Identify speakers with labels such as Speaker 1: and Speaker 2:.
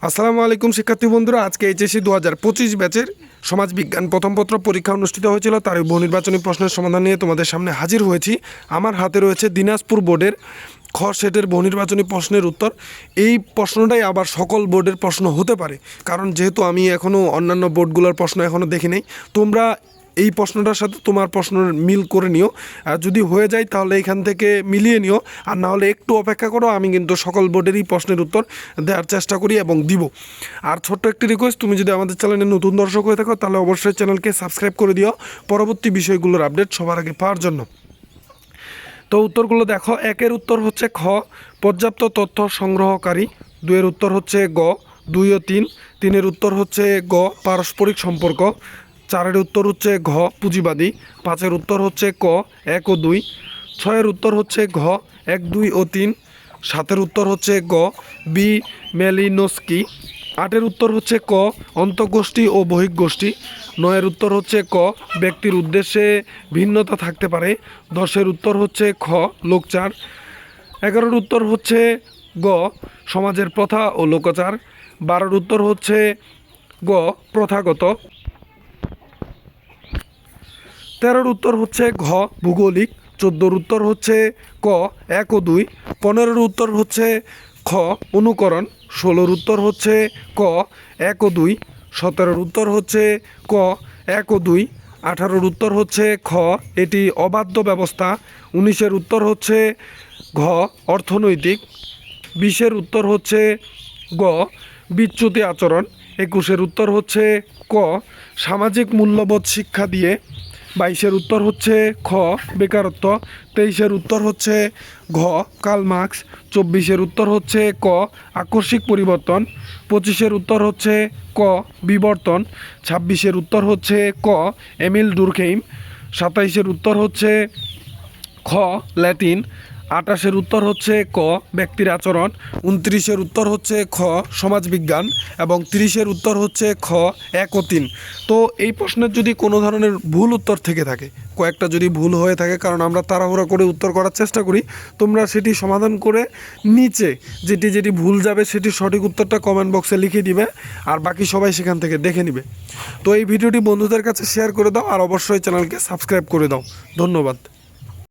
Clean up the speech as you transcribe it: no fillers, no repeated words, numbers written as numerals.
Speaker 1: আসসালামু আলাইকুম শিক্ষার্থী বন্ধুরা, আজকে এইচএসসি 2025 ব্যাচের সমাজবিজ্ঞান প্রথম পত্র পরীক্ষা অনুষ্ঠিত হয়েছিল। তার বহু নির্বাচনী প্রশ্নের সমাধান নিয়ে তোমাদের সামনে হাজির হয়েছি। আমার হাতে রয়েছে দিনাজপুর বোর্ডের খ সেটের বহু নির্বাচনী প্রশ্নের উত্তর। এই প্রশ্নটাই আবার সকল বোর্ডের প্রশ্ন হতে পারে, কারণ যেহেতু আমি এখনও অন্যান্য বোর্ডগুলোর প্রশ্ন এখনও দেখি নাই। তোমরা এই প্রশ্নটার সাথে তোমার প্রশ্নের মিল করে নিও, আর যদি হয়ে যায় তাহলে এখান থেকে মিলিয়ে নিও, আর না হলে একটু অপেক্ষা করো। আমি কিন্তু সকল বোর্ডেরই প্রশ্নের উত্তর দেওয়ার চেষ্টা করি এবং দিব। আর ছোট্ট একটি রিকোয়েস্ট, তুমি যদি আমাদের চ্যানেলে নতুন দর্শক হয়ে থাকো তাহলে অবশ্যই চ্যানেলকে সাবস্ক্রাইব করে দিও পরবর্তী বিষয়গুলোর আপডেট সবার আগে পাওয়ার জন্য। তো উত্তরগুলো দেখো। একের উত্তর হচ্ছে খ, পর্যাপ্ত তথ্য সংগ্রহকারী। দুয়ের উত্তর হচ্ছে গ, 2 ও 3। তিনের উত্তর হচ্ছে গ, পারস্পরিক সম্পর্ক। চারের উত্তর হচ্ছে ঘ, পুঁজিবাদী। পাঁচের উত্তর হচ্ছে ক, 1 ও 2। ছয়ের উত্তর হচ্ছে ঘ, 1, 2 ও 3। সাতের উত্তর হচ্ছে গ, বি মেলিনোস্কি। আটের উত্তর হচ্ছে ক, অন্তঃগোষ্ঠী ও বহিঃগোষ্ঠী। নয়ের উত্তর হচ্ছে ক, ব্যক্তির উদ্দেশ্যে ভিন্নতা থাকতে পারে। 10-এর উত্তর হচ্ছে খ, লোকচার। 11-এর উত্তর হচ্ছে গ, সমাজের প্রথা ও লোকাচার। 12-এর উত্তর হচ্ছে গ, প্রথাগত। 13-এর উত্তর হচ্ছে ঘ, ভূগোলিক। 14-এর উত্তর হচ্ছে ক, 1 ও 2। 15-এর উত্তর হচ্ছে খ, অনুকরণ। 16-এর উত্তর হচ্ছে ক, 1 ও 2। 17-এর উত্তর হচ্ছে ক, 1 ও 2। 18-এর উত্তর হচ্ছে খ, এটি অবাধ্য ব্যবস্থা। 19-এর উত্তর হচ্ছে ঘ, অর্থনৈতিক। 20-এর উত্তর হচ্ছে গ, বিচ্যুতি আচরণ। 21-এর উত্তর হচ্ছে ক, সামাজিক মূল্যবোধ শিক্ষা দিয়ে। 22-এর উত্তর হচ্ছে খ, বেকারত্ব। 23-এর উত্তর হচ্ছে ঘ, কার্ল মার্কস। 24-এর উত্তর হচ্ছে ক, আকস্মিক পরিবর্তন। 25-এর উত্তর হচ্ছে ক, বিবর্তন। 26-এর উত্তর হচ্ছে ক, এমিল ডুরখেইম। 27-এর উত্তর হচ্ছে খ, ল্যাটিন। 28-এর উত্তর হচ্ছে ক, ব্যক্তির আচরণ। 29-এর উত্তর হচ্ছে খ, সমাজবিজ্ঞান। এবং 30-এর উত্তর হচ্ছে খ, 1 ও 3। তো এই প্রশ্নের যদি কোনো ধরনের ভুল উত্তর থেকে থাকে, কয়েকটা যদি ভুল হয়ে থাকে, কারণ আমরা তাড়াহুড়া করে উত্তর করার চেষ্টা করি, তোমরা সেটি সমাধান করে নিচে যেটি যেটি ভুল যাবে সেটি সঠিক উত্তরটা কমেন্ট বক্সে লিখে দিবে, আর বাকি সবাই সেখান থেকে দেখে নিবে। তো এই ভিডিওটি বন্ধুদের কাছে শেয়ার করে দাও, আর অবশ্যই চ্যানেলকে সাবস্ক্রাইব করে দাও। ধন্যবাদ।